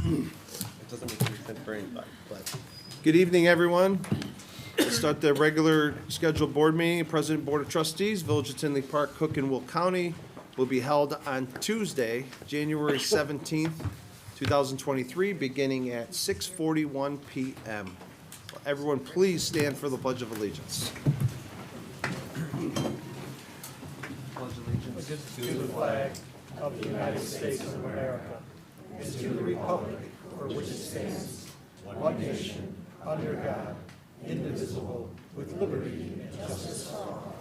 It doesn't make any sense for anybody, but. Good evening, everyone. Let's start the regular scheduled board meeting. President Board of Trustees, Village of Tinley Park, Cook and Will County will be held on Tuesday, January 17th, 2023, beginning at 6:41 p.m. Everyone, please stand for the Pledge of Allegiance. Pledge allegiance to the flag of the United States of America and to the republic for which it stands, one nation, under God, indivisible, with liberty and justice for all.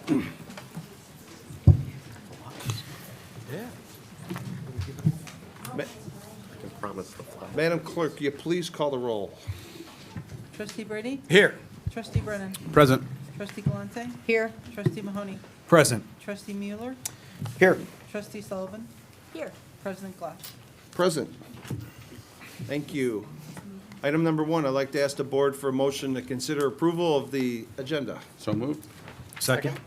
I can promise the flag. Madam Clerk, you please call the roll. Trustee Brady? Here. Trustee Brennan? Present. Trustee Galante? Here. Trustee Mahoney? Present. Trustee Mueller? Here. Trustee Sullivan? Here. President Glass? Present. Thank you. Item number one, I'd like to ask the board for a motion to consider approval of the agenda. So moved. Second.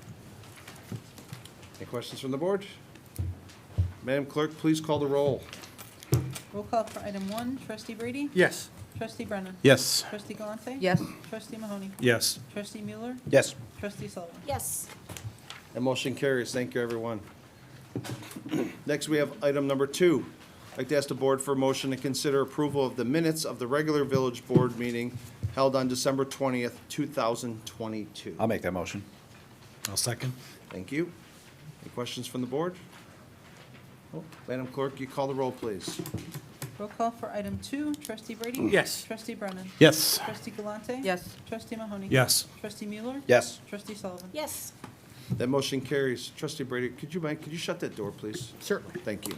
Any questions from the board? Madam Clerk, please call the roll. Roll call for item one, Trustee Brady? Yes. Trustee Brennan? Yes. Trustee Galante? Yes. Trustee Mahoney? Yes. Trustee Mueller? Yes. Trustee Sullivan? Yes. And motion carries. Thank you, everyone. Next, we have item number two. I'd like to ask the board for a motion to consider approval of the minutes of the regular village board meeting held on December 20th, 2022. I'll make that motion. I'll second. Thank you. Any questions from the board? Oh, Madam Clerk, you call the roll, please. Roll call for item two, Trustee Brady? Yes. Trustee Brennan? Yes. Trustee Galante? Yes. Trustee Mahoney? Yes. Trustee Mueller? Yes. Trustee Sullivan? Yes. That motion carries. Trustee Brady, could you shut that door, please? Certainly. Thank you.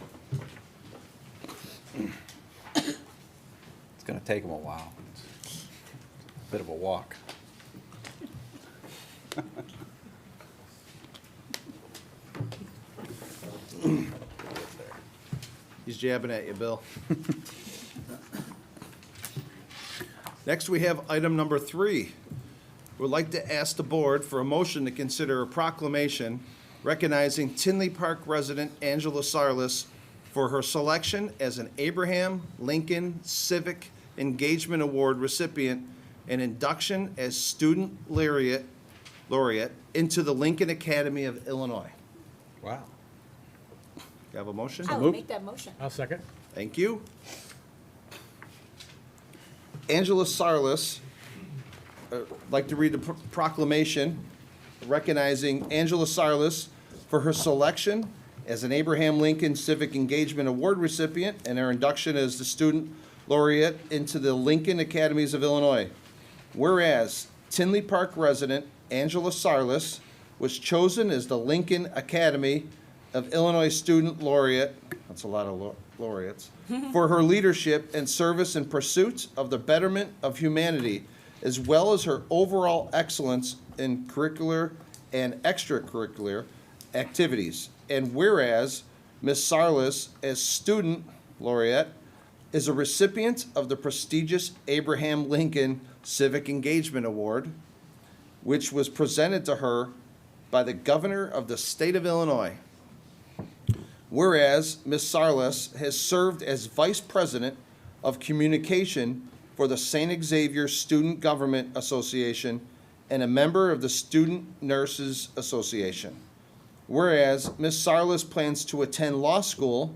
It's going to take him a while. Bit of a walk. He's jabbing at you, Bill. Next, we have item number three. We'd like to ask the board for a motion to consider a proclamation recognizing Tinley Park resident Angela Sarlas for her selection as an Abraham Lincoln Civic Engagement Award recipient and induction as student laureate into the Lincoln Academy of Illinois. Wow. You have a motion? I will make that motion. I'll second. Thank you. Angela Sarlas, I'd like to read the proclamation recognizing Angela Sarlas for her selection as an Abraham Lincoln Civic Engagement Award recipient and her induction as the student laureate into the Lincoln Academies of Illinois. Whereas Tinley Park resident Angela Sarlas was chosen as the Lincoln Academy of Illinois Student Laureate, that's a lot of laureates, for her leadership and service in pursuit of the betterment of humanity, as well as her overall excellence in curricular and extracurricular activities. And whereas Ms. Sarlas, as student laureate, is a recipient of the prestigious Abraham Lincoln Civic Engagement Award, which was presented to her by the governor of the state of Illinois. Whereas Ms. Sarlas has served as Vice President of Communication for the St. Xavier Student Government Association and a member of the Student Nurses Association. Whereas Ms. Sarlas plans to attend law school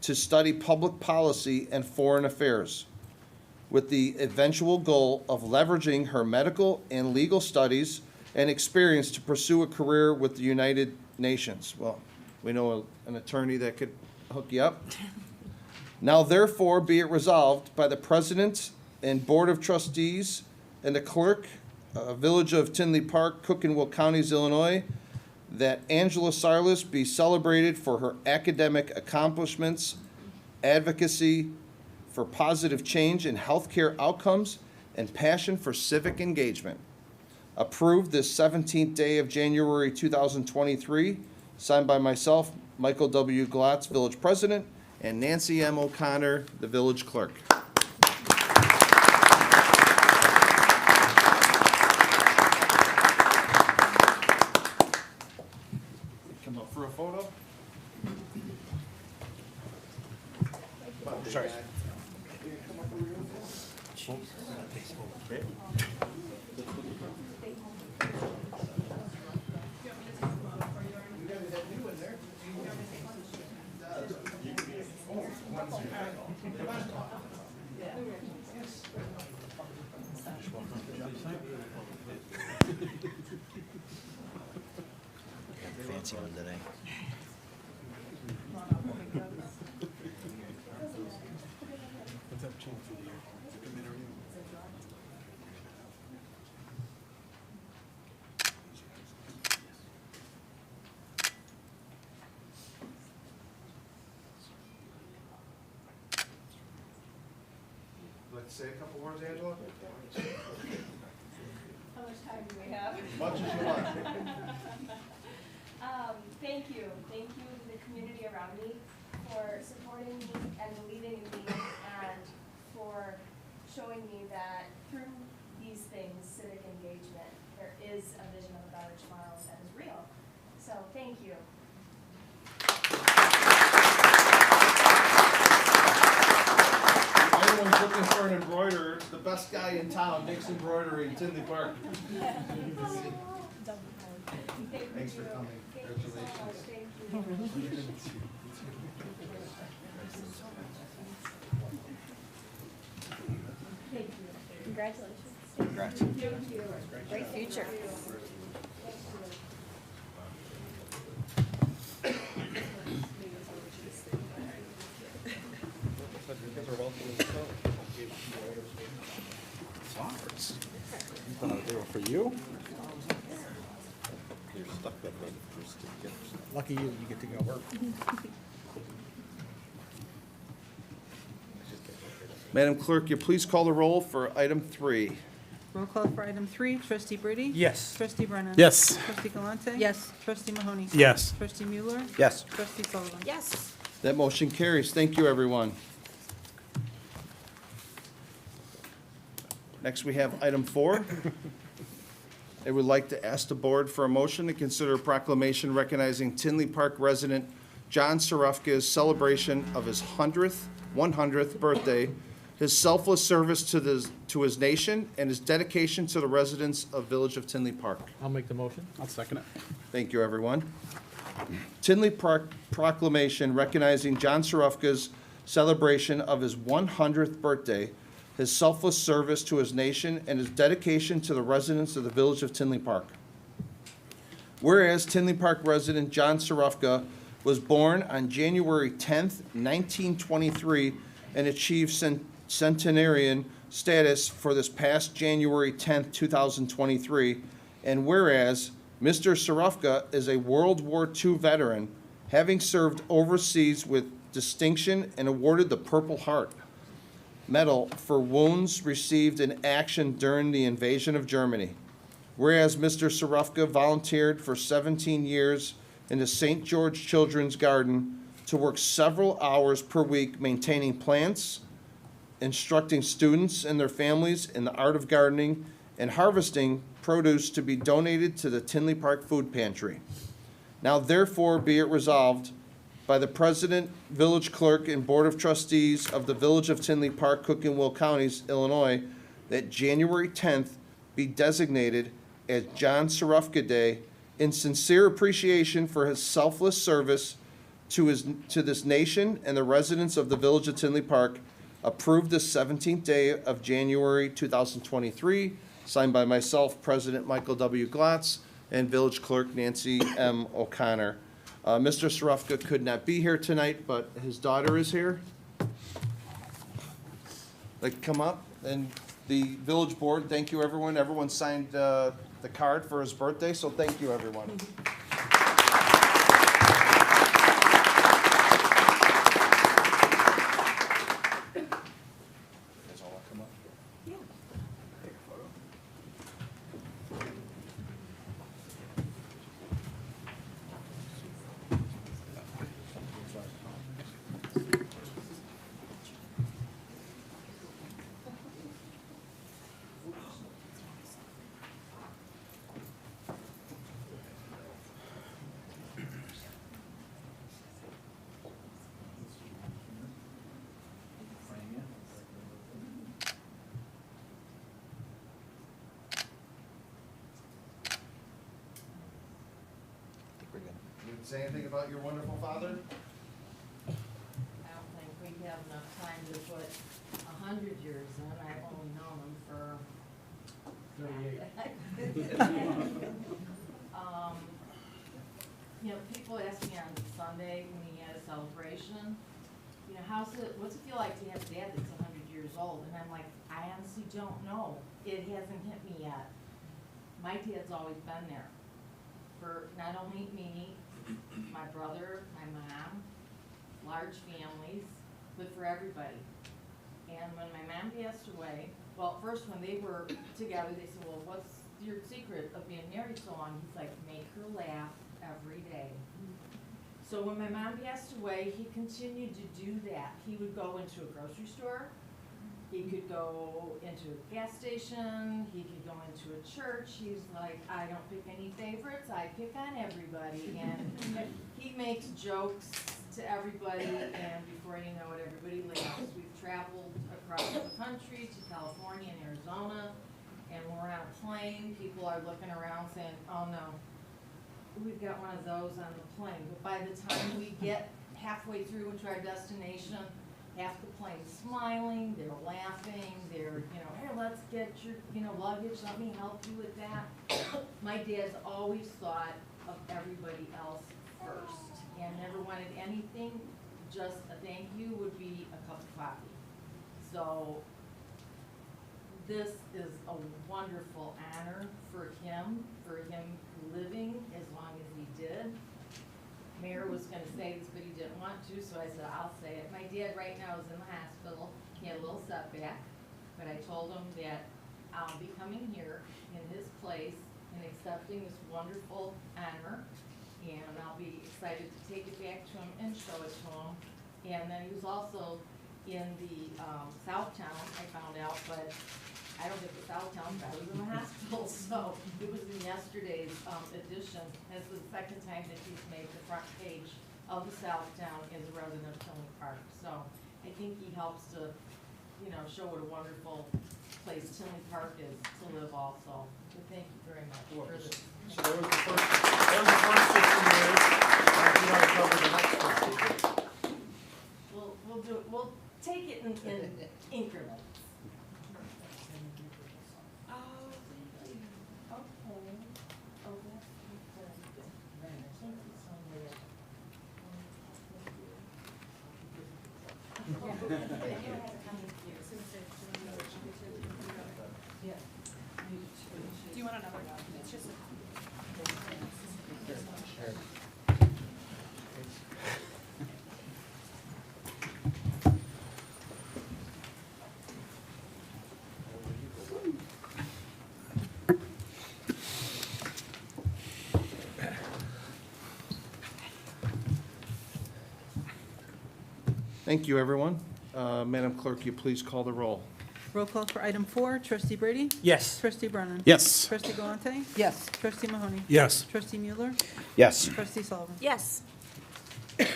to study public policy and foreign affairs, with the eventual goal of leveraging her medical and legal studies and experience to pursue a career with the United Nations. Well, we know an attorney that could hook you up. Now therefore be it resolved by the President and Board of Trustees and the Clerk, Village of Tinley Park, Cook and Will Counties, Illinois, that Angela Sarlas be celebrated for her academic accomplishments, advocacy for positive change in healthcare outcomes, and passion for civic engagement. Approved this 17th day of January 2023, signed by myself, Michael W. Glotz, Village President, and Nancy M. O'Connor, the Village Clerk. photo? Sorry. Fancy one today. Let's say a couple words, Angela? How much time do we have? Much as you want. Thank you to the community around me for supporting me and believing in me and for showing me that through these things, civic engagement, there is a vision of a better tomorrow that is real. So thank you. If anyone's looking for an embroiderer, the best guy in town, Nick's Embroidery in Tinley Park. Thanks for coming. Thank you so much. Thank you. Thank you. Congratulations. Congrats. Thank you. Great future. Flowers. They were for you? You're stuck with me first to get. Lucky you, you get to go work. Madam Clerk, you please call the roll for item 3. Roll call for item 3, trustee Brady? Yes. Trustee Brennan? Yes. Trustee Galante? Yes. Trustee Mahoney? Yes. Trustee Mueller? Yes. Trustee Sullivan? Yes. That motion carries. Thank you, everyone. Next, we have item 4. I would like to ask the board for a motion to consider a proclamation recognizing Tinley Park resident John Sarafka's celebration of his 100th birthday, his selfless service to his nation, and his dedication to the residents of Village of Tinley Park. I'll make the motion. I'll second it. Thank you, everyone. Tinley Park Proclamation recognizing John Sarafka's celebration of his 100th birthday, his selfless service to his nation, and his dedication to the residents of the Village of Tinley Park. Whereas Tinley Park resident John Sarafka was born on January 10th, 1923, and achieved centenarian status for this past January 10th, 2023. And whereas Mr. Sarafka is a World War II veteran, having served overseas with distinction and awarded the Purple Heart Medal for wounds received in action during the invasion of Germany. Whereas Mr. Sarafka volunteered for 17 years in the St. George Children's Garden to work several hours per week maintaining plants, instructing students and their families in the art of gardening, and harvesting produce to be donated to the Tinley Park Food Pantry. Now therefore be it resolved by the President, Village Clerk, and Board of Trustees of the Village of Tinley Park, Cook and Will Counties, Illinois, that January 10th be designated as John Sarafka Day in sincere appreciation for his selfless service to this nation and the residents of the Village of Tinley Park, approved this 17th day of January 2023, signed by myself, President Michael W. Glotz, and Village Clerk Nancy M. O'Connor. Mr. Sarafka could not be here tonight, but his daughter is here. Like, come up, and the village board, thank you, everyone. Everyone signed the card for his birthday, so thank you, everyone. You would say anything about your wonderful father? I don't think we have enough time to put 100 years in. I've only known him for 38. You know, people ask me on Sunday when he had a celebration, you know, what's it feel like to have a dad that's 100 years old? And I'm like, I honestly don't know. It hasn't hit me yet. My dad's always been there for not only me, my brother, my mom, large families, but for everybody. And when my mom passed away, well, first when they were together, they said, well, what's your secret of being married so long? He's like, make her laugh every day. So when my mom passed away, he continued to do that. He would go into a grocery store, he could go into a gas station, he could go into a church. He's like, I don't pick any favorites, I pick on everybody. And he makes jokes to everybody, and before you know it, everybody laughs. We've traveled across the country to California and Arizona, and when we're on a plane, people are looking around saying, oh no, we've got one of those on the plane. But by the time we get halfway through into our destination, half the plane's smiling, they're laughing, they're, you know, here, let's get your, you know, luggage, let me help you with that. My dad's always thought of everybody else first and never wanted anything, just a thank you would be a cup of coffee. So this is a wonderful honor for him living as long as he did. Mayor was gonna say this, but he didn't want to, so I said, I'll say it. My dad right now is in the hospital. He had a little setback, but I told him that I'll be coming here in his place and accepting this wonderful honor, and I'll be excited to take it back to him and show it to him. And then he was also in the Southtown, I found out, but I don't think the Southtown guy was in the hospital, so it was in yesterday's edition. It's the second time that he's made the front page of the Southtown as a resident of Tinley Park. So I think he helps to, you know, show what a wonderful place Tinley Park is to live also. So thank you very much for this. So that was the first 15 years. You want to cover the next 15? We'll take it in increments. Do you want another? It's just Thank you, everyone. Madam Clerk, you please call the roll. roll call for item 4, trustee Brady? Yes. Trustee Brennan? Yes. Trustee Galante? Yes. Trustee Mahoney? Yes. Trustee Mueller? Yes. Trustee Sullivan? Yes. The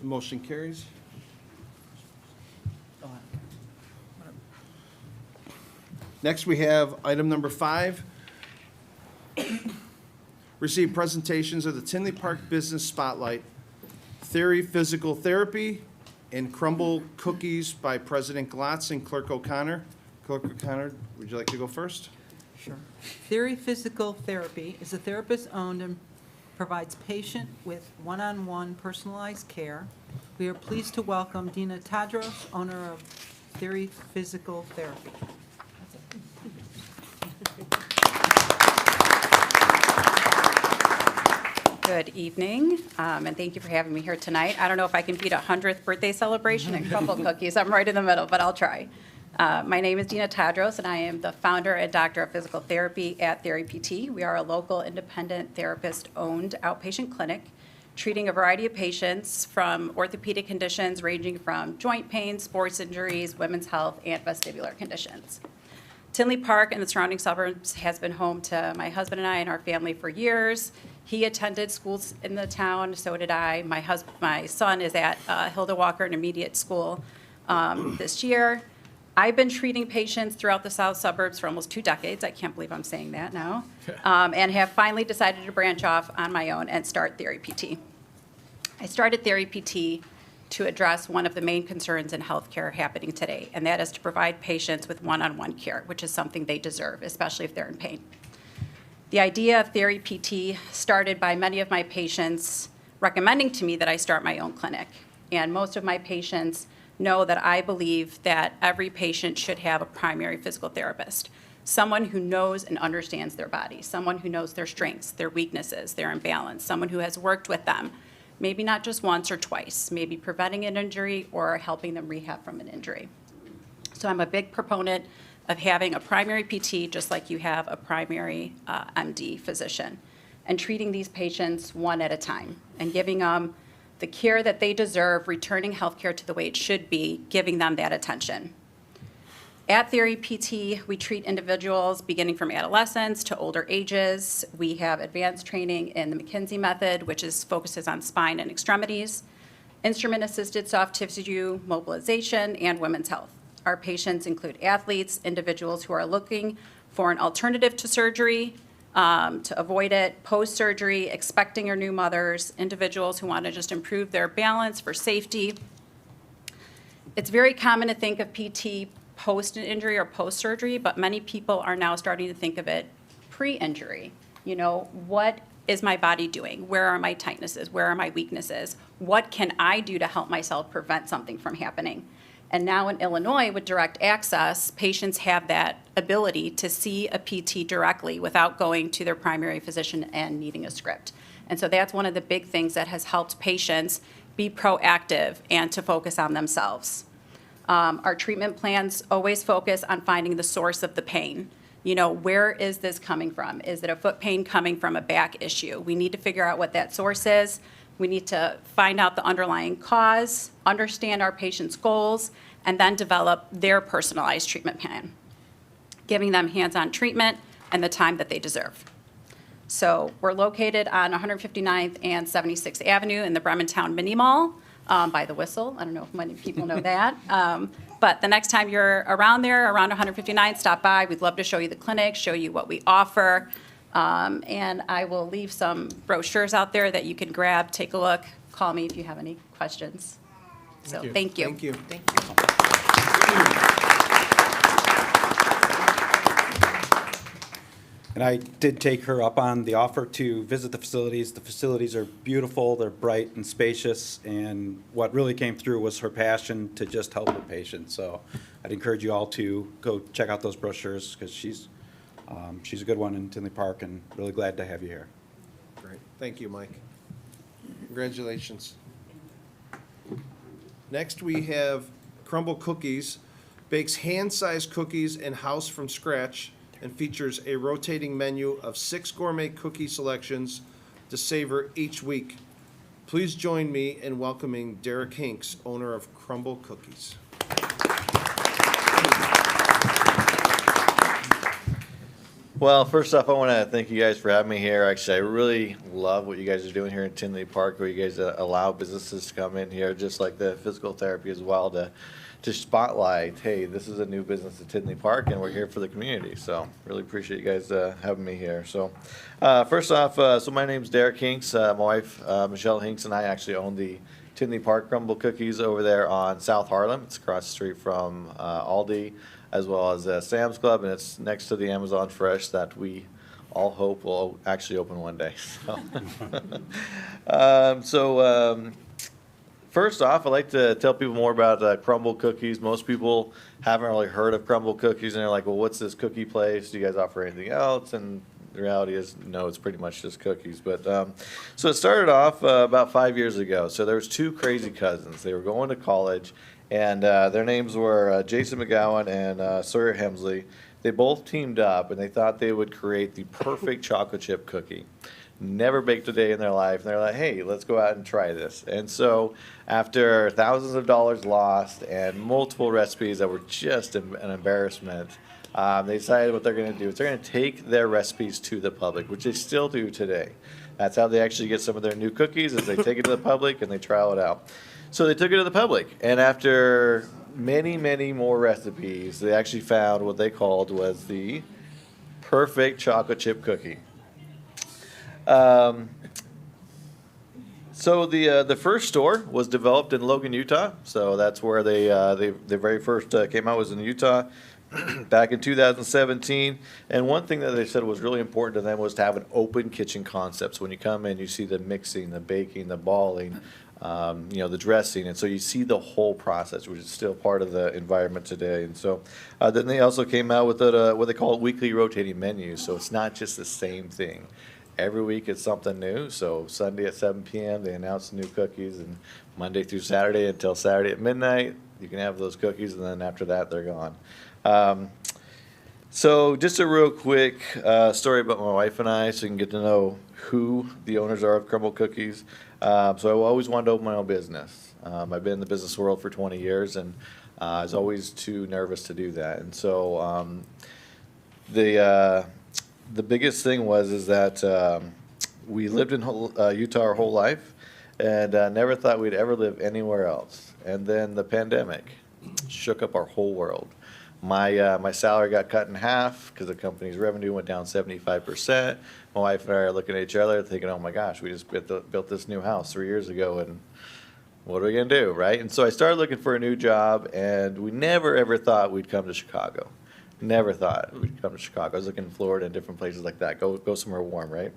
motion carries. Next, we have item number 5. Receive presentations of the Tinley Park Business Spotlight, Theory Physical Therapy, and Crumble Cookies by President Glotz and Clerk O'Connor. Clerk O'Connor, would you like to go first? Sure. Theory Physical Therapy is a therapist-owned and provides patient with one-on-one personalized care. We are pleased to welcome Dina Tadros, owner of Theory Physical Therapy. Good evening, and thank you for having me here tonight. I don't know if I can beat a 100th birthday celebration and crumble cookies. I'm right in the middle, but I'll try. My name is Dina Tadros, and I am the founder and doctor of physical therapy at Theory PT. We are a local independent therapist-owned outpatient clinic treating a variety of patients from orthopedic conditions ranging from joint pain, sports injuries, women's health, and vestibular conditions. Tinley Park and the surrounding suburbs has been home to my husband and I and our family for years. He attended schools in the town, so did I. My son is at Hilda Walker Intermediate School this year. I've been treating patients throughout the south suburbs for almost 2 decades. I can't believe I'm saying that now. And have finally decided to branch off on my own and start Theory PT. I started Theory PT to address one of the main concerns in healthcare happening today, and that is to provide patients with one-on-one care, which is something they deserve, especially if they're in pain. The idea of Theory PT started by many of my patients recommending to me that I start my own clinic. And most of my patients know that I believe that every patient should have a primary physical therapist, someone who knows and understands their body, someone who knows their strengths, their weaknesses, their imbalance, someone who has worked with them, maybe not just once or twice, maybe preventing an injury or helping them rehab from an injury. So I'm a big proponent of having a primary PT just like you have a primary MD physician, and treating these patients one at a time and giving them the care that they deserve, returning healthcare to the way it should be, giving them that attention. At Theory PT, we treat individuals beginning from adolescence to older ages. We have advanced training in the McKinsey method, which focuses on spine and extremities, instrument-assisted soft tissue mobilization, and women's health. Our patients include athletes, individuals who are looking for an alternative to surgery, to avoid it, post-surgery, expecting or new mothers, individuals who want to just improve their balance for safety. It's very common to think of PT post an injury or post-surgery, but many people are now starting to think of it pre-injury. You know, what is my body doing? Where are my tightnesses? Where are my weaknesses? What can I do to help myself prevent something from happening? And now in Illinois, with direct access, patients have that ability to see a PT directly without going to their primary physician and needing a script. And so that's one of the big things that has helped patients be proactive and to focus on themselves. Our treatment plans always focus on finding the source of the pain. You know, where is this coming from? Is it a foot pain coming from a back issue? We need to figure out what that source is. We need to find out the underlying cause, understand our patient's goals, and then develop their personalized treatment plan, giving them hands-on treatment and the time that they deserve. So we're located on 159th and 76th Avenue in the Brementown Mini Mall by the Whistle. I don't know if many people know that. But the next time you're around there, around 159th, stop by. We'd love to show you the clinic, show you what we offer. And I will leave some brochures out there that you can grab, take a look, call me if you have any questions. So thank you. Thank you. And I did take her up on the offer to visit the facilities. The facilities are beautiful, they're bright and spacious, and what really came through was her passion to just help her patients. So I'd encourage you all to go check out those brochures, because she's a good one in Tinley Park, and really glad to have you here. Great. Thank you, Mike. Congratulations. Next, we have Crumble Cookies. Bakes hand-sized cookies in-house from scratch and features a rotating menu of 6 gourmet cookie selections to savor each week. Please join me in welcoming Derek Hinks, owner of Crumble Cookies. Well, first off, I want to thank you guys for having me here. Actually, I really love what you guys are doing here in Tinley Park, where you guys allow businesses to come in here, just like the physical therapy as well, to spotlight, hey, this is a new business at Tinley Park, and we're here for the community. So really appreciate you guys having me here. So first off, so my name's Derek Hinks. My wife, Michelle Hinks, and I actually own the Tinley Park Crumble Cookies over there on South Harlem. It's across the street from Aldi, as well as Sam's Club, and it's next to the Amazon Fresh that we all hope will actually open one day. So, first off, I'd like to tell people more about Crumble Cookies. Most people haven't really heard of Crumble Cookies, and they're like, well, what's this cookie place? Do you guys offer anything else? And the reality is, no, it's pretty much just cookies. But so it started off about 5 years ago. So there was 2 crazy cousins. They were going to college, and their names were Jason McGowan and Sawyer Hemsley. They both teamed up, and they thought they would create the perfect chocolate chip cookie. Never baked a day in their life. And they're like, hey, let's go out and try this. And so after thousands of dollars lost and multiple recipes that were just an embarrassment, they decided what they're going to do is they're going to take their recipes to the public, which they still do today. That's how they actually get some of their new cookies, is they take it to the public and they trial it out. So they took it to the public, and after many, many more recipes. They actually found what they called was the perfect chocolate chip cookie. So the first store was developed in Logan, Utah. So that's where they very first came out, was in Utah back in 2017. And one thing that they said was really important to them was to have an open kitchen concept. So when you come in, you see the mixing, the baking, the balling, the dressing, and so you see the whole process, which is still part of the environment today. And so then they also came out with what they call weekly rotating menus. So it's not just the same thing. Every week it's something new. So Sunday at 7 p.m. they announce new cookies, and Monday through Saturday until Saturday at midnight you can have those cookies, and then after that they're gone. So just a real quick story about my wife and I, so you can get to know who the owners are of Crumble Cookies. So I always wanted to open my own business. I've been in the business world for 20 years, and I was always too nervous to do that. And so the biggest thing is that we lived in Utah our whole life, and never thought we'd ever live anywhere else. And then the pandemic shook up our whole world. My salary got cut in half because the company's revenue went down 75%. My wife and I are looking at each other thinking, oh my gosh, we just built this new house 3 years ago, and what are we going to do, right? And so I started looking for a new job, and we never ever thought we'd come to Chicago. Never thought we'd come to Chicago. I was looking in Florida and different places like that. Go somewhere warm, right?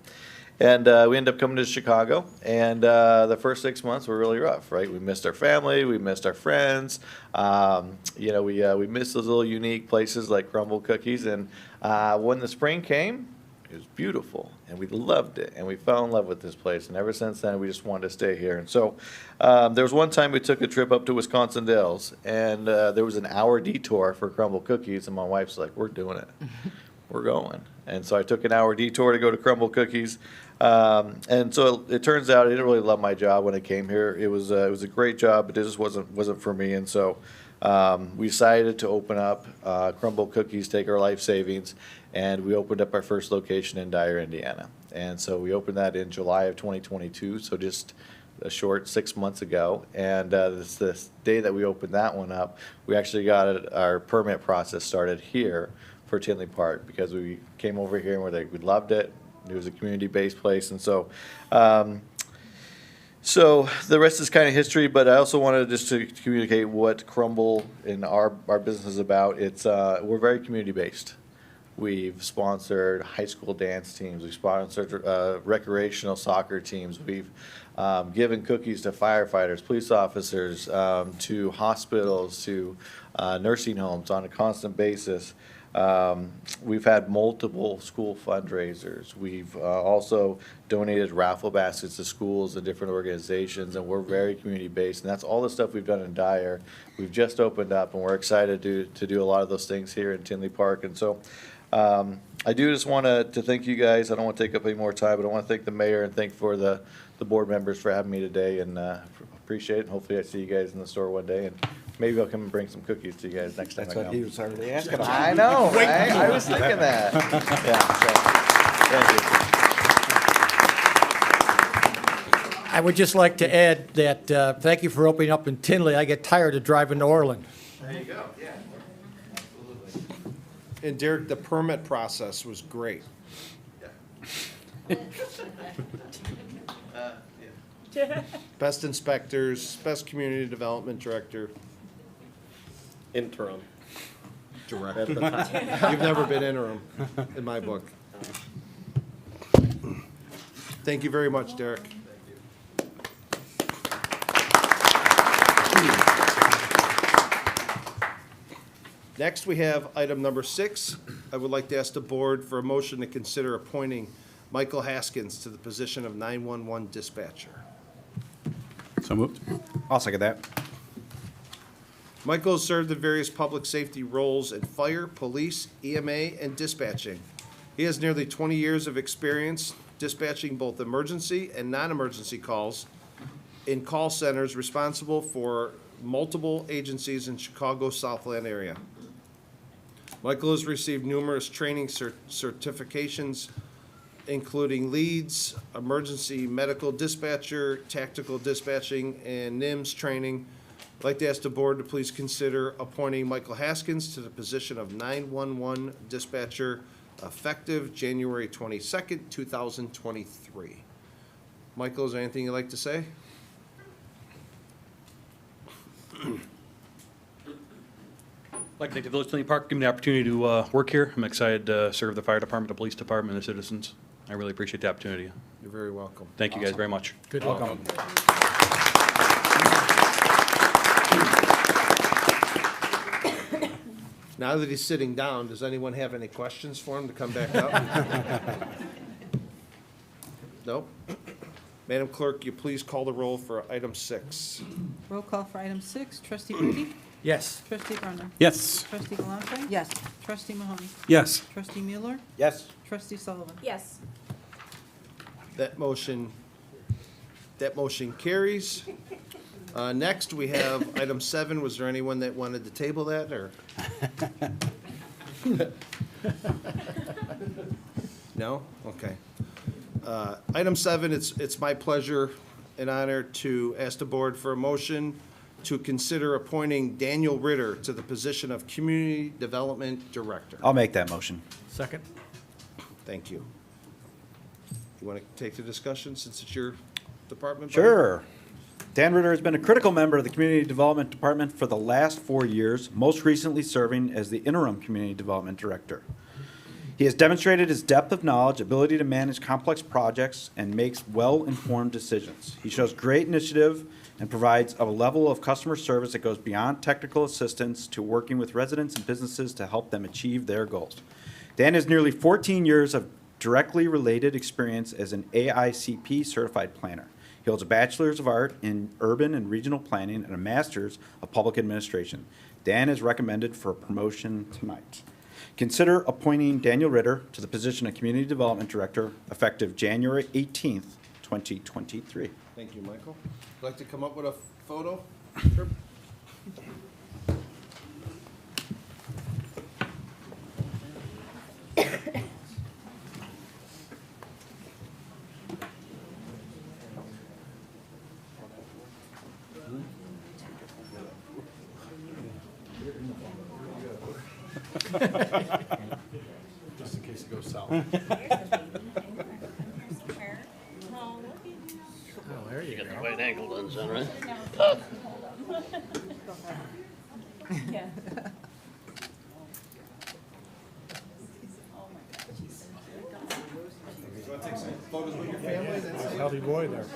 And we ended up coming to Chicago, and the first 6 months were really rough, right? We missed our family, we missed our friends, we missed those little unique places like Crumble Cookies. And when the spring came, it was beautiful, and we loved it, and we fell in love with this place. And ever since then, we just wanted to stay here. And so there was one time we took a trip up to Wisconsin Dells, and there was an hour detour for Crumble Cookies, and my wife's like, we're doing it. We're going. And so I took an hour detour to go to Crumble Cookies. And so it turns out I didn't really love my job when I came here. It was a great job, but it just wasn't for me. And so we decided to open up Crumble Cookies, take our life savings, and we opened up our first location in Dyer, Indiana. And so we opened that in July of 2022, so just a short 6 months ago. And this day that we opened that one up, we actually got our permit process started here for Tinley Park, because we came over here and we loved it. It was a community-based place, and so so the rest is kind of history. But I also wanted just to communicate what Crumble in our business is about. We're very community-based. We've sponsored high school dance teams. We've sponsored recreational soccer teams. We've given cookies to firefighters, police officers, to hospitals, to nursing homes on a constant basis. We've had multiple school fundraisers. We've also donated raffle baskets to schools and different organizations, and we're very community-based. And that's all the stuff we've done in Dyer. We've just opened up, and we're excited to do a lot of those things here in Tinley Park. And so I do just want to thank you guys. I don't want to take up any more time, but I want to thank the mayor and thank for the board members for having me today, and appreciate it. And hopefully I see you guys in the store one day, and maybe I'll come and bring some cookies to you guys next time I That's come. what he was already asking. I know, right? I was thinking that. Yeah, so, thank you. I would just like to add that, thank you for opening up in Tinley. I get tired of driving to Orland. There you go, yeah. Absolutely. And Derek, the permit process was great. Best inspectors, best community development director. Interim. Director. You've never been interim in my book. Thank you very much, Derek. Next, we have item number 6. I would like to ask the board for a motion to consider appointing Michael Haskins to the position of 911 dispatcher. So moved. I'll second that. Michael has served in various public safety roles in fire, police, EMA, and dispatching. He has nearly 20 years of experience dispatching both emergency and non-emergency calls in call centers responsible for multiple agencies in Chicago Southland area. Michael has received numerous training certifications, including leads, emergency medical dispatcher, tactical dispatching, and NIMS training I'd like to ask the board to please consider appointing Michael Haskins to the position of 911 dispatcher effective January 22nd, 2023. Michael, is there anything you'd like to say? I'd like to thank the Village of Tinley Park for giving me the opportunity to work here. I'm excited to serve the fire department, the police department, and the citizens. I really appreciate the opportunity. You're very welcome. Thank you guys very much. Good luck. Now that he's sitting down, does anyone have any questions for him to come back up? No? Madam Clerk, you please call the roll for item 6. Roll call for item 6, trustee Rudy? Yes. Trustee Brunner? Yes. Trustee Galante? Yes. Trustee Mahoney? Yes. Trustee Mueller? Yes. Trustee Sullivan? Yes. That motion carries. Next, we have item 7. Was there anyone that wanted to table that, or? No? Okay. Item 7, it's my pleasure and honor to ask the board for a motion to consider appointing Daniel Ritter to the position of Community Development Director. I'll make that motion. Second? Thank you. You want to take the discussion since it's your department? Buddy? Sure. Dan Ritter has been a critical member of the Community Development Department for the last 4 years, most recently serving as the interim Community Development Director. He has demonstrated his depth of knowledge, ability to manage complex projects, and makes well-informed decisions. He shows great initiative and provides a level of customer service that goes beyond technical assistance to working with residents and businesses to help them achieve their goals. Dan has nearly 14 years of directly related experience as an AICP certified planner. He holds a Bachelor's of Art in Urban and Regional Planning and a Master's of Public Administration. Dan is recommended for promotion tonight. Consider appointing Daniel Ritter to the position of Community Development Director effective January 18th, 2023. Thank you, Michael. Would like to come up with a photo? Sure. Just in case it goes south. Oh, there you go. Right angle then, son, right? Yeah. You want to take some photos with your family? That's it. Healthy boy there.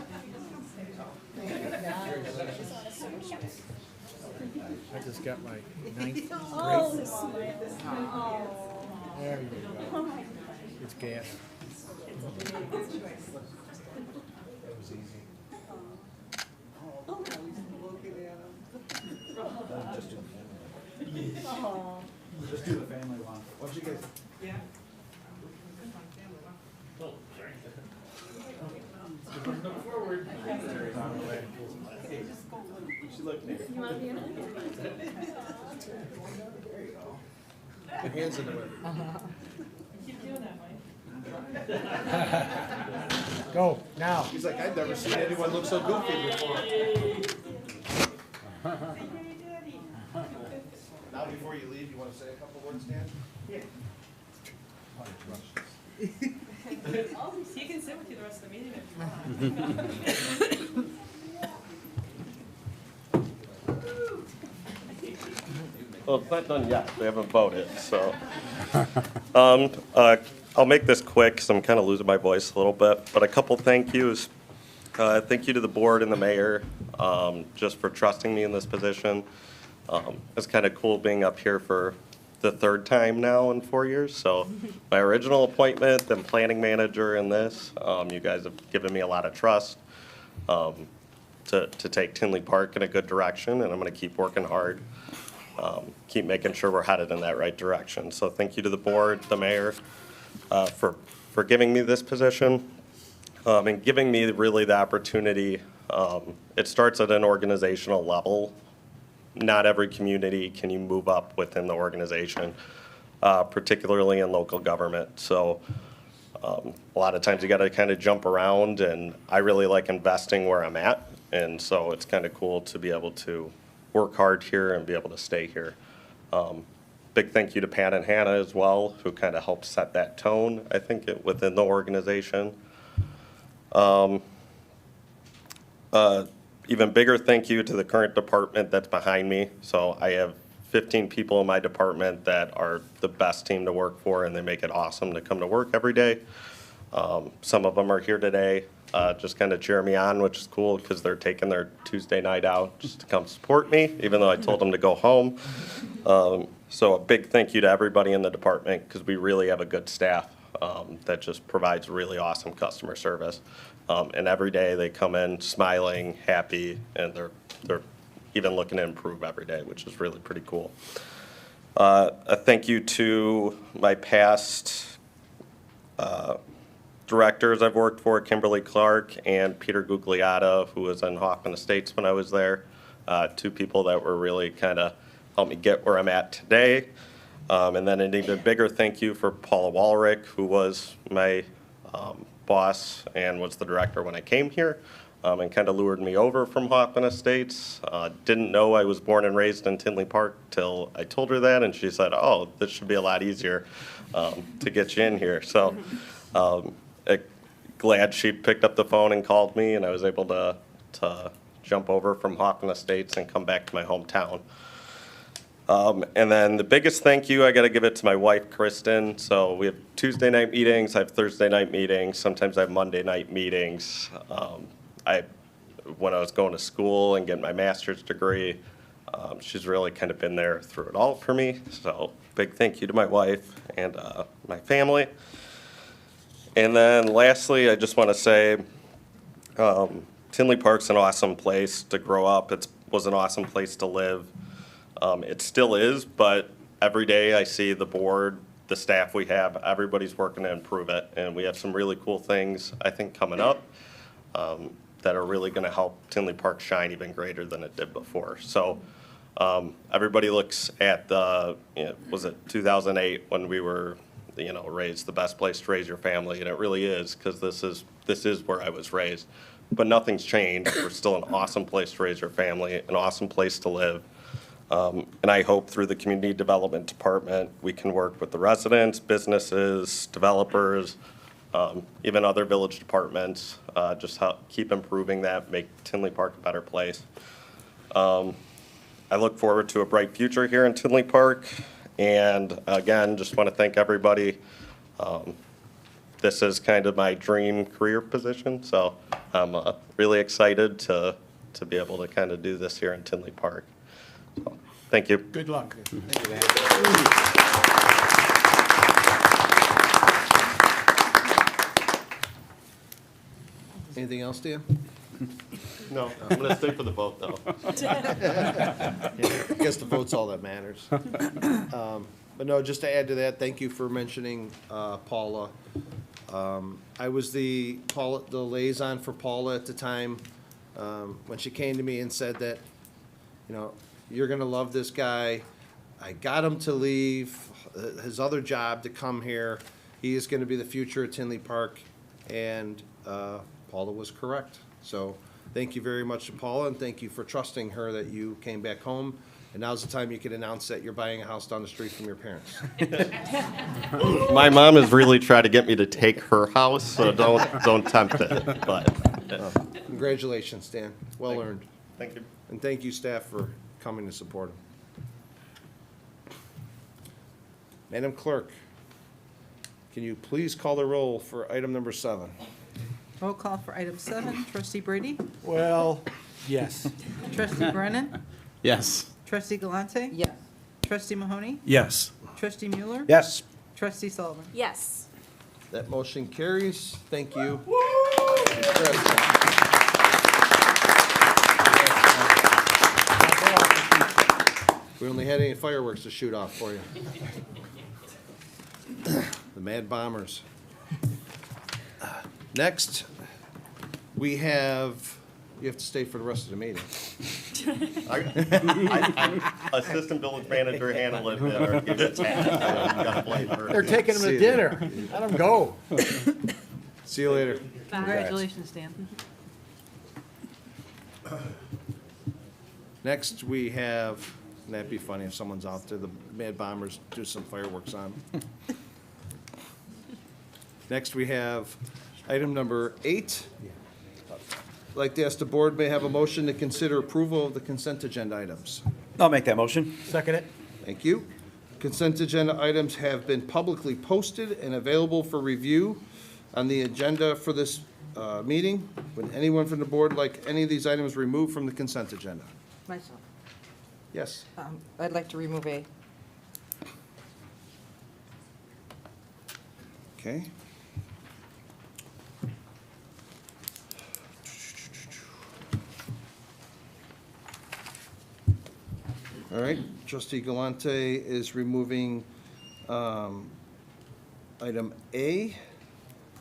I just got my 9th grade. There you go. It's gas. Just do the family one. What'd you guys? You want to be in it? Your hands in the way. Keep doing that, Mike. Go, now. He's like, I've never seen anyone look so goofy before. Now, before you leave, you want to say a couple words, Dan? He can sit with you the rest of the meeting if you want. Well, it's not done yet. We haven't voted, so. I'll make this quick because I'm kind of losing my voice a little bit, but a couple thank yous. Thank you to the board and the mayor, just for trusting me in this position. It's kind of cool being up here for the 3rd time now in 4 years. So my original appointment, then planning manager, and this, you guys have given me a lot of trust to take Tinley Park in a good direction, and I'm going to keep working hard, keep making sure we're headed in that right direction. So thank you to the board, the mayor, for giving me this position, and giving me really the opportunity. It starts at an organizational level. Not every community can you move up within the organization, particularly in local government. So a lot of times you got to kind of jump around, and I really like investing where I'm at. And so it's kind of cool to be able to work hard here and be able to stay here. Big thank you to Pat and Hannah as well, who kind of helped set that tone, I think, within the organization. Even bigger thank you to the current department that's behind me. So I have 15 people in my department that are the best team to work for, and they make it awesome to come to work every day. Some of them are here today, just kind of cheer me on, which is cool because they're taking their Tuesday night out just to come support me, even though I told them to go home. So a big thank you to everybody in the department because we really have a good staff that just provides really awesome customer service. And every day they come in smiling, happy, and they're even looking to improve every day, which is really pretty cool. A thank you to my past directors I've worked for, Kimberly Clark and Peter Gugliotta, who was in Hoffman Estates when I was there. Two people that were really kind of helped me get where I'm at today. And then an even bigger thank you for Paula Walrick, who was my boss and was the director when I came here, and kind of lured me over from Hoffman Estates. Didn't know I was born and raised in Tinley Park till I told her that, and she said, "Oh, this should be a lot easier to get you in here." So glad she picked up the phone and called me, and I was able to jump over from Hoffman Estates and come back to my hometown. And then the biggest thank you, I got to give it to my wife, Kristen. So we have Tuesday night meetings, I have Thursday night meetings, sometimes I have Monday night meetings. When I was going to school and getting my master's degree, she's really kind of been there through it all for me. So big thank you to my wife and my family. And then lastly, I just want to say Tinley Park's an awesome place to grow up. It was an awesome place to live. It still is, but every day I see the board, the staff we have, everybody's working to improve it. And we have some really cool things, I think, coming up that are really going to help Tinley Park shine even greater than it did before. So everybody looks at the, was it 2008 when we were, raised the best place to raise your family, and it really is, because this is where I was raised. But nothing's changed. We're still an awesome place to raise your family, an awesome place to live. And I hope through the Community Development Department, we can work with the residents, businesses, developers, even other village departments, just help keep improving that, make Tinley Park a better place. I look forward to a bright future here in Tinley Park. And again, just want to thank everybody. This is kind of my dream career position, so I'm really excited to be able to kind of do this here in Tinley Park. So, thank you. Good luck. Anything else, Dan? No, I'm going to stay for the vote, though. I guess the vote's all that matters. But no, just to add to that, thank you for mentioning Paula. I was the liaison for Paula at the time when she came to me and said that, you're going to love this guy. I got him to leave his other job to come here. He is going to be the future of Tinley Park. And Paula was correct. So thank you very much to Paula, and thank you for trusting her that you came back home. And now's the time you can announce that you're buying a house down the street from your parents. My mom has really tried to get me to take her house, so don't tempt it. But Congratulations, Dan. Well earned. thank you. And thank you, staff, for coming to support him. Madam Clerk, can you please call the roll for item number 7? Roll call for item 7. Trustee Brady? Well, yes. Trustee Brennan? Yes. Trustee Galante? Yes. Trustee Mahoney? Yes. Trustee Mueller? Yes. Trustee Sullivan? Yes. That motion carries. Thank you. We only had any fireworks to shoot off for you. The Mad Bombers. Next, we have, you have to stay for the rest of the meeting. Assistant village manager Hannah lived there. Give it a tap. You gotta blame her. They're taking them See to you dinner. Let them go. See you later. Congratulations, Dan. Next, we have, that'd be funny if someone's out there, the Mad Bombers do some fireworks on. Next, we have item number 8. I'd like to ask the board, may I have a motion to consider approval of the consent agenda items? I'll make that motion. Second it. Thank you. Consent agenda items have been publicly posted and available for review on the agenda for this meeting. Would anyone from the board like any of these items removed from the consent agenda? Myself. Yes. I'd like to remove A. Okay. All right, trustee Galante is removing item A.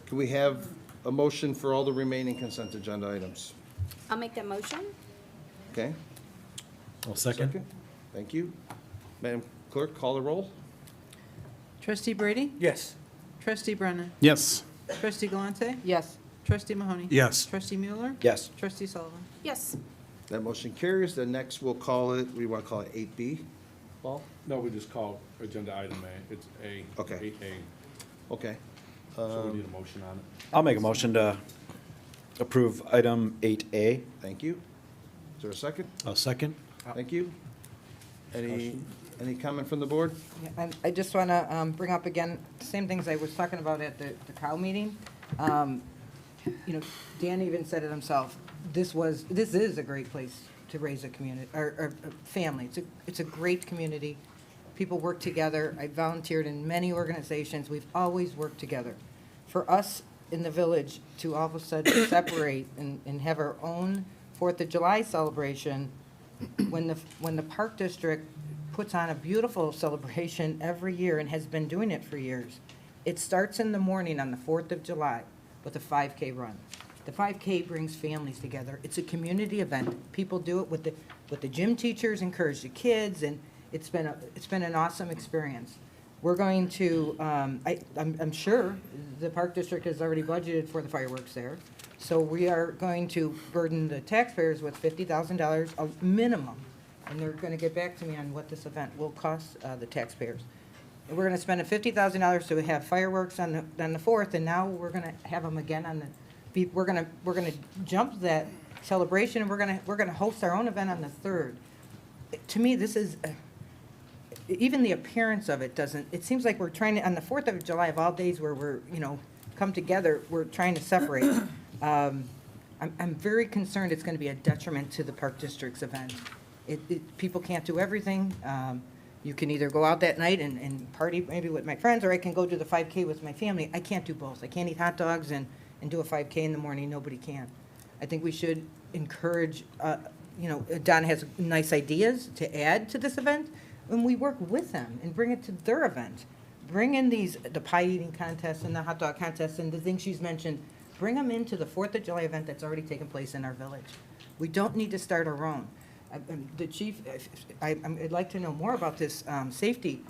Can we have a motion for all the remaining consent agenda items? I'll make that motion. Okay, I'll second. thank you. Madam Clerk, call the roll. Trustee Brady? Yes. Trustee Brennan? Yes. Trustee Galante? Yes. Trustee Mahoney? Yes. Trustee Mueller? Yes. Trustee Sullivan? Yes. That motion carries. The next, we'll call it, we want to call it 8B. Paul? No, we just call agenda item A. It's A. Okay. 8A. Okay. So we need a motion on it. I'll make a motion to approve item 8A. Thank you. Is there a second? I'll second. Thank you. Any comment from the board? Yeah, and I just want to bring up again, the same things I was talking about at the cow meeting. You know, Dan even said it himself. This is a great place to raise a community, or a family. It's a great community. People work together. I volunteered in many organizations. We've always worked together. For us in the village to all of a sudden separate and have our own 4th of July celebration, when the Park District puts on a beautiful celebration every year and has been doing it for years. It starts in the morning on the 4th of July with a 5K run. The 5K brings families together. It's a community event. People do it with the gym teachers, encourage the kids, and it's been an awesome experience. We're going to, I'm sure the Park District has already budgeted for the fireworks there. So we are going to burden the taxpayers with $50,000 a minimum. And they're going to get back to me on what this event will cost the taxpayers. And we're going to spend $50,000 to have fireworks on the 4th, and now we're going to have them again on the, we're going to jump that celebration, and we're going to host our own event on the 3rd. To me, this is, even the appearance of it doesn't, it seems like we're trying to, on the 4th of July of all days where we're, come together, we're trying to separate. I'm very concerned it's going to be a detriment to the Park District's event. People can't do everything. You can either go out that night and party maybe with my friends, or I can go do the 5K with my family. I can't do both. I can't eat hot dogs and do a 5K in the morning. Nobody can. I think we should encourage, Don has nice ideas to add to this event, and we work with them and bring it to their event. Bring in the pie eating contest and the hot dog contest and the things she's mentioned. Bring them into the 4th of July event that's already taken place in our village. We don't need to start our own. The chief, I'd like to know more about this safety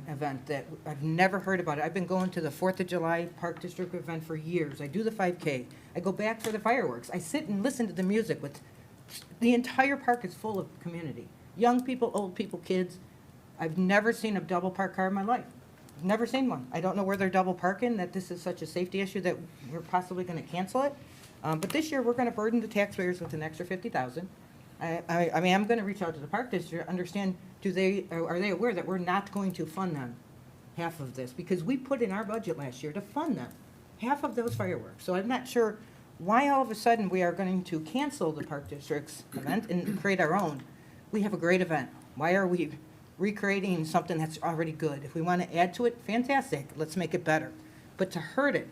event that I've never heard about it. I've been going to the 4th of July Park District event for years. I do the 5K. I go back for the fireworks. I sit and listen to the music. The entire park is full of community. Young people, old people, kids. I've never seen a double park car in my life. Never seen one. I don't know where they're double parking, that this is such a safety issue that we're possibly going to cancel it. But this year, we're going to burden the taxpayers with an extra $50,000. I mean, I'm going to reach out to the Park District, understand, are they aware that we're not going to fund them half of this? Because we put in our budget last year to fund them, half of those fireworks. So I'm not sure why all of a sudden we are going to cancel the Park District's event and create our own. We have a great event. Why are we recreating something that's already good? If we want to add to it, fantastic, let's make it better. But to hurt it,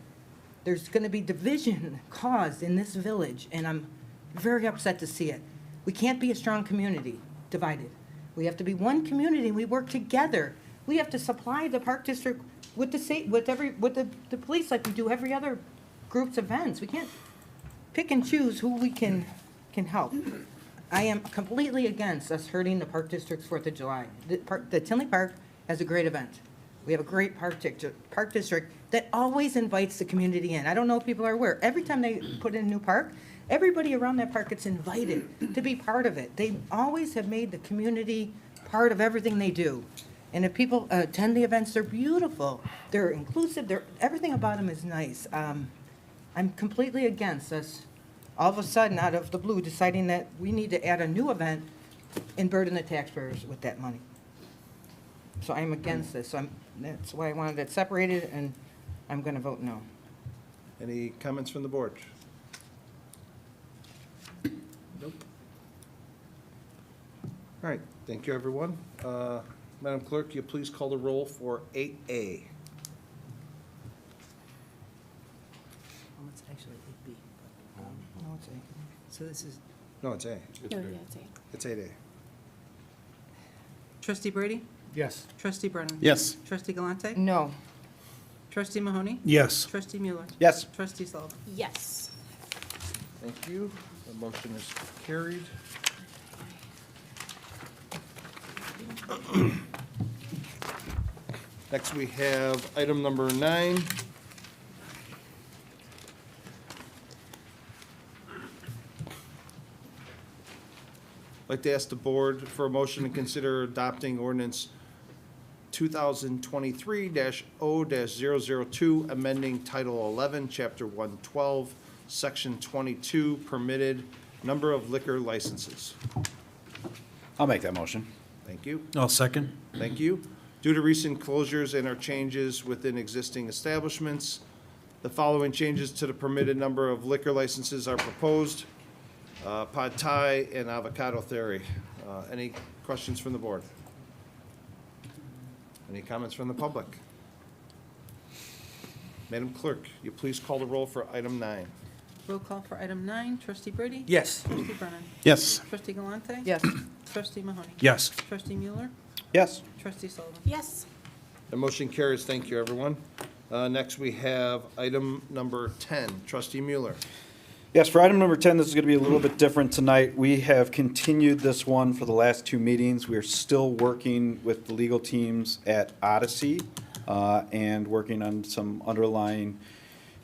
there's going to be division caused in this village, and I'm very upset to see it. We can't be a strong community divided. We have to be one community, and we work together. We have to supply the Park District with the police like we do every other group's events. We can't pick and choose who we can help. I am completely against us hurting the Park District's 4th of July. The Tinley Park has a great event. We have a great park district that always invites the community in. I don't know if people are aware. Every time they put in a new park, everybody around that park gets invited to be part of it. They always have made the community part of everything they do. And if people attend the events, they're beautiful. They're inclusive. Everything about them is nice. I'm completely against us all of a sudden, out of the blue, deciding that we need to add a new event and burden the taxpayers with that money. So I'm against this. That's why I wanted it separated, and I'm going to vote no. Any comments from the board? Nope. All right, thank you, everyone. Madam Clerk, you please call the roll for 8A. Oh, it's actually 8B. No, it's a- So this is No, it's A. It's 8A. trustee Brady? Yes. Trustee Brennan? Yes. Trustee Galante? No. Trustee Mahoney? Yes. Trustee Mueller? Yes. Trustee Sullivan? Yes. Thank you. The motion is carried. Next, we have item number 9. I'd like to ask the board for a motion to consider adopting ordinance 2023-0-002, amending Title 11, Chapter 112, Section 22, permitted number of liquor licenses. I'll make that motion. Thank you. I'll second. Thank you. Due to recent closures and or changes within existing establishments, the following changes to the permitted number of liquor licenses are proposed. Pad Thai and Avocado Theory. Any questions from the board? Any comments from the public? Madam Clerk, you please call the roll for item 9. Roll call for item 9, trustee Brady? Yes. Trustee Brennan? Yes. Trustee Galante? Yes. Trustee Mahoney? Yes. Trustee Mueller? Yes. Trustee Sullivan? Yes. The motion carries. Thank you, everyone. Next, we have item number 10. Trustee Mueller. Yes, for item number 10, this is going to be a little bit different tonight. We have continued this one for the last 2 meetings. We are still working with the legal teams at Odyssey and working on some underlying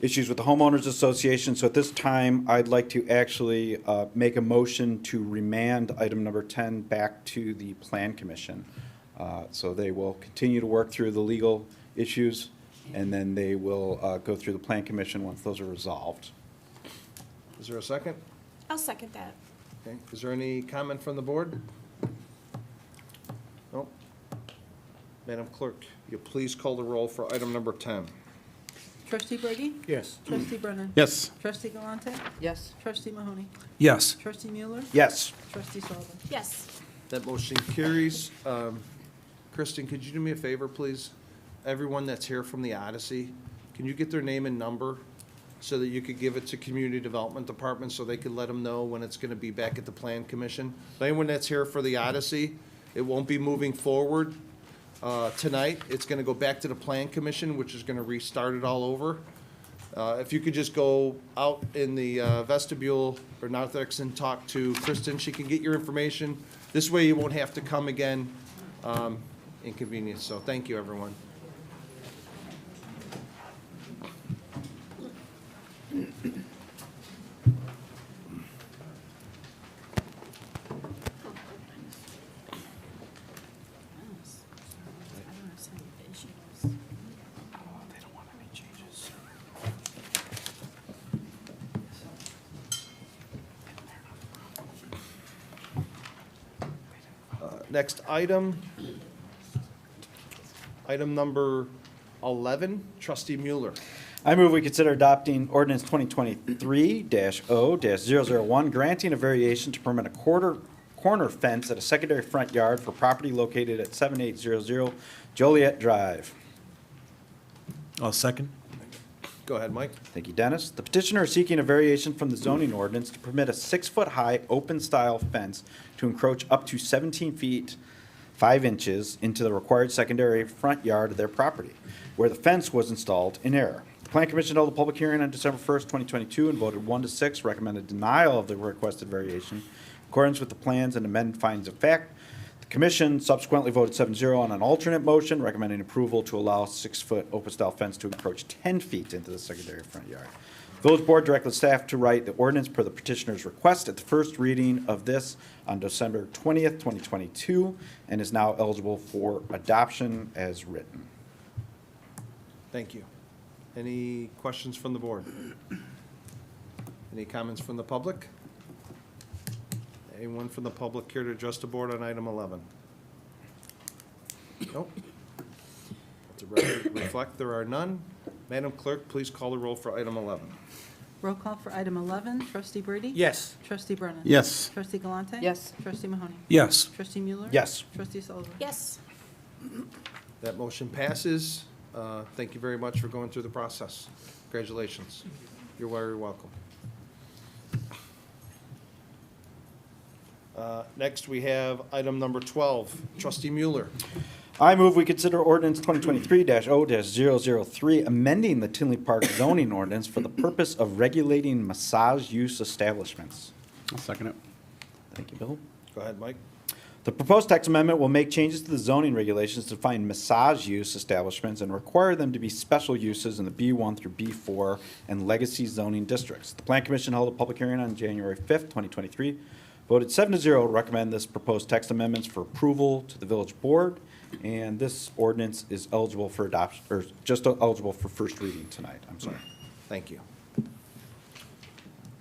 issues with the homeowners association. So at this time, I'd like to actually make a motion to remand item number 10 back to the Plan Commission. So they will continue to work through the legal issues, and then they will go through the Plan Commission once those are resolved. Is there a second? I'll second that. Okay. Is there any comment from the board? No. Madam Clerk, you please call the roll for item number 10. Trustee Brady? Yes. Trustee Brennan? Yes. Trustee Galante? Yes. Trustee Mahoney? Yes. Trustee Mueller? Yes. Trustee Sullivan? Yes. That motion carries. Kristen, could you do me a favor, please? Everyone that's here from the Odyssey, can you get their name and number so that you could give it to Community Development Department so they could let them know when it's going to be back at the Plan Commission? But anyone that's here for the Odyssey, it won't be moving forward tonight. It's going to go back to the Plan Commission, which is going to restart it all over. If you could just go out in the vestibule or narthex and talk to Kristen, she can get your information. This way you won't have to come again, inconvenience. So thank you, everyone. Next item, item number 11, Trustee Mueller. I move we consider adopting ordinance 2023-0-001, granting a variation to permit a corner fence at a secondary front yard for property located at 7800 Joliet Drive. I'll second. Go ahead, Mike. Thank you, Dennis. The petitioner is seeking a variation from the zoning ordinance to permit a 6-foot-high open-style fence to encroach up to 17 feet 5 inches into the required secondary front yard of their property, where the fence was installed in error. The Plan Commission held a public hearing on December 1st, 2022, and voted 1-6, recommended denial of the requested variation. In accordance with the plans and amended findings of fact, The commission subsequently voted 7-0 on an alternate motion recommending approval to allow 6-foot open-style fence to encroach 10 feet into the secondary front yard. Village Board directed staff to write the ordinance per the petitioner's request at the first reading of this on December 20th, 2022, and is now eligible for adoption as written. Thank you. Any questions from the board? Any comments from the public? Anyone from the public here to address the board on item 11? Nope. Let the record reflect there are none. Madam Clerk, please call the roll for item 11. Roll call for item 11, trustee Brady? Yes. Trustee Brennan? Yes. Trustee Galante? Yes. Trustee Mahoney? Yes. Trustee Mueller? Yes. Trustee Sullivan? Yes. That motion passes. Thank you very much for going through the process. Congratulations. You're very welcome. Next, we have item number 12. Trustee Mueller. I move we consider ordinance 2023-0-003, amending the Tinley Park zoning ordinance for the purpose of regulating massage use establishments. I'll second it. Thank you, Bill. Go ahead, Mike. The proposed text amendment will make changes to the zoning regulations to define massage use establishments and require them to be special uses in the B1 through B4 and legacy zoning districts. The Plan Commission held a public hearing on January 5th, 2023, voted 7-0 to recommend this proposed text amendments for approval to the village board, and this ordinance is eligible for adoption, or just eligible for first reading tonight. I'm sorry. Thank you.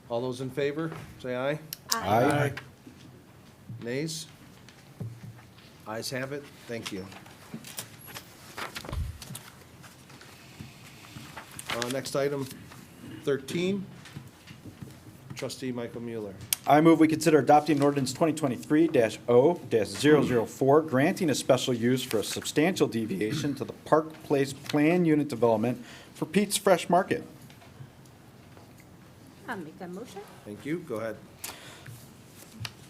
All those in favor, say aye. Aye. Nays? Ayes have it. Thank you. Next item, 13. Trustee Michael Mueller. I move we consider adopting ordinance 2023-0-004, granting a special use for a substantial deviation to the Park Place Plan Unit Development for Pete's Fresh Market. I'll make that motion. Thank you. Go ahead.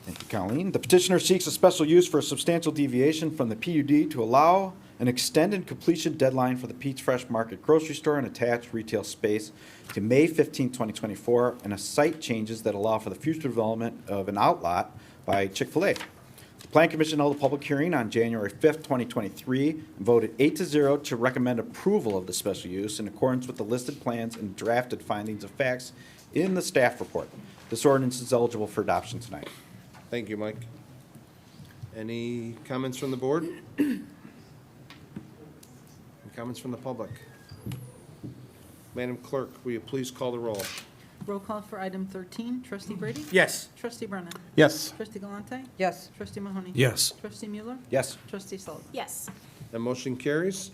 Thank you, Colleen. The petitioner seeks a special use for a substantial deviation from the PUD to allow an extended completion deadline for the Pete's Fresh Market grocery store and attached retail space to May 15, 2024, and a site changes that allow for the future development of an outlot by Chick-fil-A. The Plan Commission held a public hearing on January 5th, 2023, and voted 8-0 to recommend approval of the special use in accordance with the listed plans and drafted findings of facts in the staff report. This ordinance is eligible for adoption tonight. Thank you, Mike. Any comments from the board? Any comments from the public? Madam Clerk, will you please call the roll? Roll call for item 13, trustee Brady? Yes. Trustee Brennan? Yes. Trustee Galante? Yes. Trustee Mahoney? Yes. Trustee Mueller? Yes. Trustee Sullivan? Yes. That motion carries.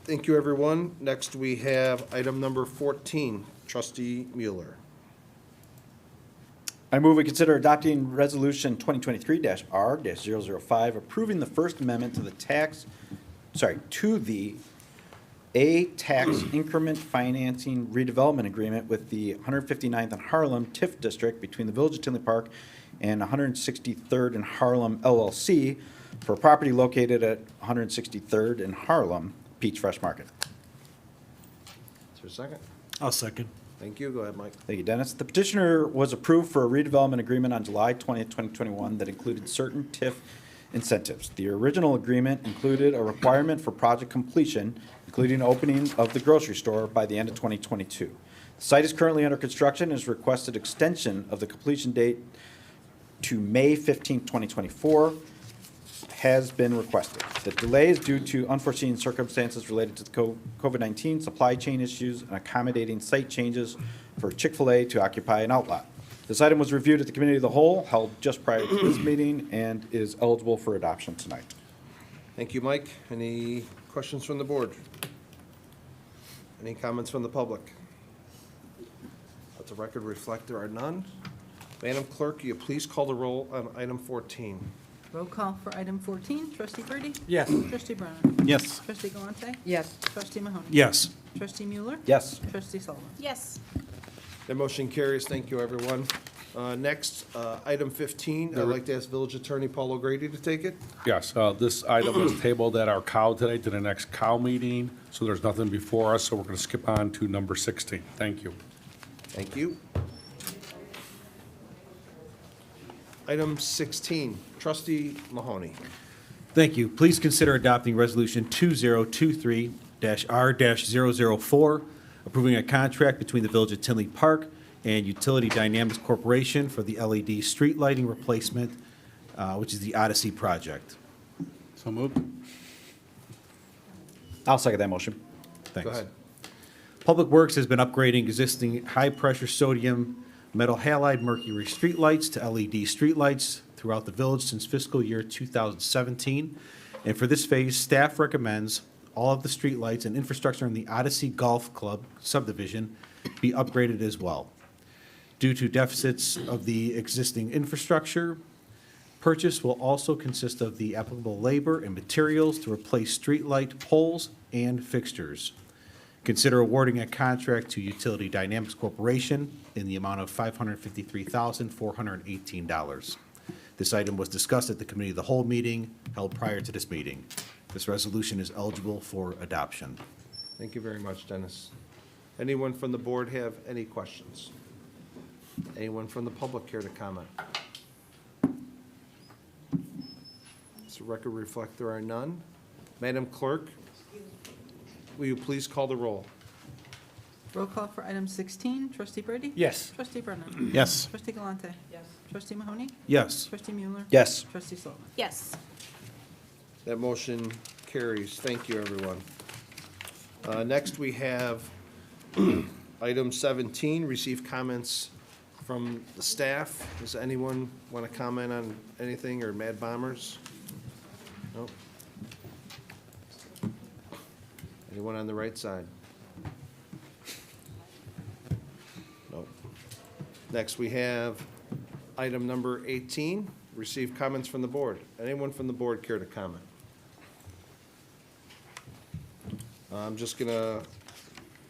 Thank you, everyone. Next, we have item number 14. Trustee Mueller. I move we consider adopting Resolution 2023-R-005, approving the First Amendment to the tax increment financing redevelopment agreement with the 159th and Harlem TIF District between the Village of Tinley Park and 163rd and Harlem LLC for a property located at 163rd and Harlem Peach Fresh Market. Is there a second? I'll second. Thank you. Go ahead, Mike. Thank you, Dennis. The petitioner was approved for a redevelopment agreement on July 20th, 2021 that included certain TIF incentives. The original agreement included a requirement for project completion, including opening of the grocery store by the end of 2022. The site is currently under construction and has requested extension of the completion date to May 15, 2024. Has been requested. The delay is due to unforeseen circumstances related to the COVID-19 supply chain issues and accommodating site changes for Chick-fil-A to occupy an outlot. This item was reviewed at the Committee of the Whole, held just prior to this meeting, and is eligible for adoption tonight. Thank you, Mike. Any questions from the board? Any comments from the public? Let the record reflect there are none. Madam Clerk, will you please call the roll on item 14? Roll call for item 14, trustee Brady? Yes. Trustee Brennan? Yes. Trustee Galante? Yes. Trustee Mahoney? Yes. Trustee Mueller? Yes. Trustee Sullivan? Yes. The motion carries. Thank you, everyone. Next, item 15, I'd like to ask Village Attorney Paul O'Grady to take it. Yes, this item was tabled at our cow today to the next cow meeting, so there's nothing before us, so we're going to skip on to number 16. Thank you. Thank you. Item 16, trustee Mahoney. Thank you. Please consider adopting Resolution 2023-R-004, approving a contract between the Village of Tinley Park and Utility Dynamics Corporation for the LED street lighting replacement, which is the Odyssey project. So moved. I'll second that motion. Thanks. Go ahead. Public Works has been upgrading existing high-pressure sodium metal halide mercury streetlights to LED streetlights throughout the village since fiscal year 2017. And for this phase, staff recommends all of the streetlights and infrastructure in the Odyssey Golf Club subdivision be upgraded as well. Due to deficits of the existing infrastructure, purchase will also consist of the applicable labor and materials to replace streetlight poles and fixtures. Consider awarding a contract to Utility Dynamics Corporation in the amount of $553,418. This item was discussed at the Committee of the Whole meeting held prior to this meeting. This resolution is eligible for adoption. Thank you very much, Dennis. Anyone from the board have any questions? Anyone from the public care to comment? Does the record reflect there are none? Madam Clerk, will you please call the roll? Roll call for item 16, trustee Brady? Yes. Trustee Brennan? Yes. Trustee Galante? Yes. Trustee Mahoney? Yes. Trustee Mueller? Yes. Trustee Sullivan? Yes. That motion carries. Thank you, everyone. Next, we have item 17, receive comments from the staff. Does anyone want to comment on anything, or Mad Bombers? Nope. Anyone on the right side? Nope. Next, we have item number 18, receive comments from the board. Anyone from the board care to comment? I'm just gonna,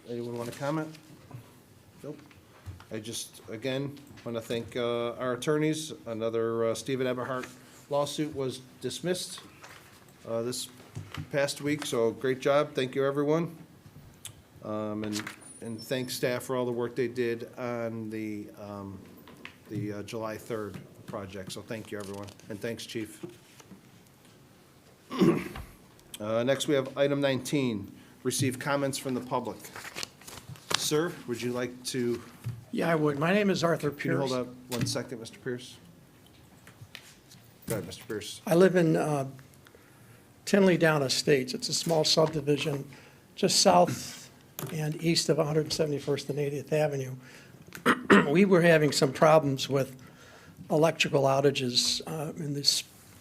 anyone want to comment? Nope. I just, again, want to thank our attorneys. Another Stephen Eberhardt lawsuit was dismissed this past week, so great job. Thank you, everyone. And thanks staff for all the work they did on the July 3rd project. So thank you, everyone. And thanks, Chief. Next, we have item 19, receive comments from the public. Sir, would you like to, Yeah, I would. My name is Arthur can you Pierce. hold up 1 second, Mr. Pierce? Go ahead, Mr. Pierce. I live in Tinley Down Estates. It's a small subdivision just south and east of 171st and 80th Avenue. We were having some problems with electrical outages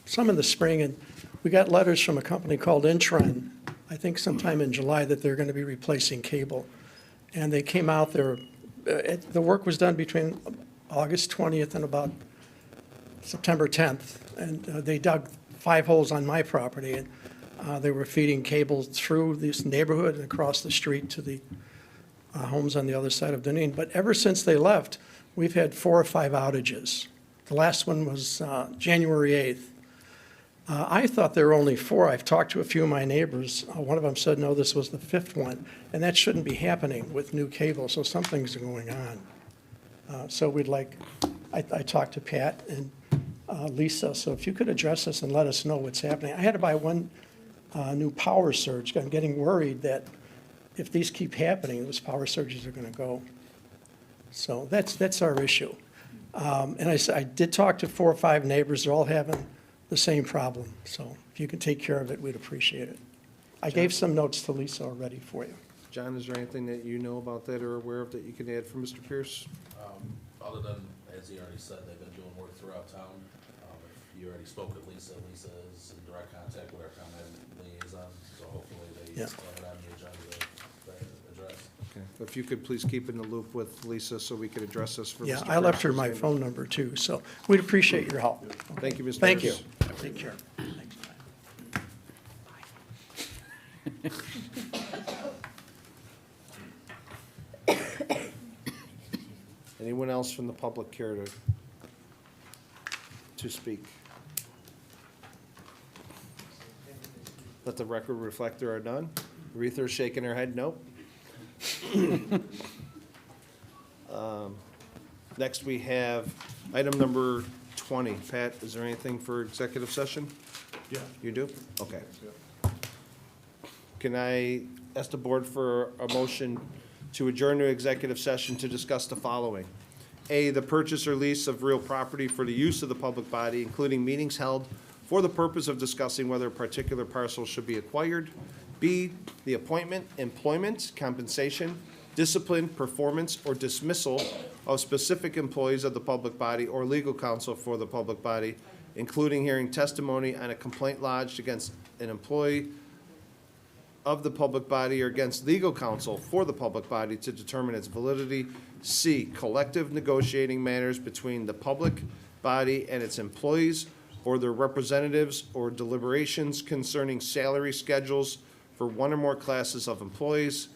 some in the spring, and we got letters from a company called Intren, I think sometime in July, that they're going to be replacing cable. And they came out there, the work was done between August 20th and about September 10th, and they dug 5 holes on my property, and they were feeding cables through this neighborhood and across the street to the homes on the other side of Dunedin. But ever since they left, we've had 4 or 5 outages. The last one was January 8th. I thought there were only 4. I've talked to a few of my neighbors. One of them said, no, this was the 5th one, and that shouldn't be happening with new cable, so something's going on. So we'd like, I talked to Pat and Lisa, so if you could address us and let us know what's happening. I had to buy one new power surge. I'm getting worried that if these keep happening, those power surges are going to go. So that's our issue. And I did talk to 4 or 5 neighbors. They're all having the same problem. So if you can take care of it, we'd appreciate it. I gave some notes to Lisa already for you. John, is there anything that you know about that or aware of that you can add from Mr. Pierce? Other than, as he already said, they've been doing work throughout town. If you already spoke with Lisa, Lisa is in direct contact with our comment liaison, so hopefully they have it on the agenda to address. Okay. If you could please keep in the loop with Lisa so we could address this for Mr. Yeah, Pierce. I left her my phone number too, so we'd appreciate your help. Thank you, Mr. Thank you. Pierce. Take care. Anyone else from the public care to speak? Let the record reflect there are none. Aretha's shaking her head, nope. Next, we have item number 20. Pat, is there anything for executive session? Yeah. You do? Okay. Can I ask the board for a motion to adjourn to executive session to discuss the following? A, the purchase or lease of real property for the use of the public body, including meetings held for the purpose of discussing whether a particular parcel should be acquired. B, the appointment, employment, compensation, discipline, performance, or dismissal of specific employees of the public body or legal counsel for the public body, including hearing testimony on a complaint lodged against an employee of the public body or against legal counsel for the public body to determine its validity. C, collective negotiating matters between the public body and its employees or their representatives or deliberations concerning salary schedules for one or more classes of employees.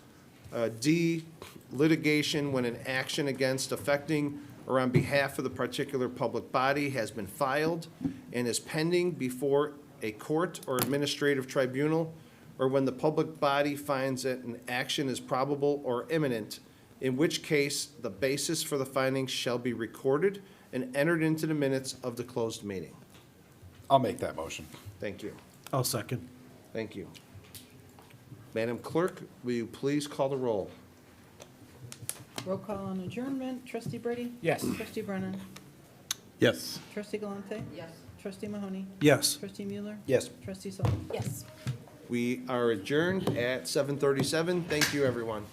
D, litigation when an action against affecting or on behalf of the particular public body has been filed and is pending before a court or administrative tribunal, or when the public body finds that an action is probable or imminent, in which case the basis for the findings shall be recorded and entered into the minutes of the closed meeting. I'll make that motion. Thank you. I'll second. Thank you. Madam Clerk, will you please call the roll? Roll call on adjournment. Trustee Brady? Yes. Trustee Brennan? Yes. Trustee Galante? Yes. Trustee Mahoney? Yes. Trustee Mueller? Yes. Trustee Sullivan? Yes. We are adjourned at 7:37. Thank you, everyone.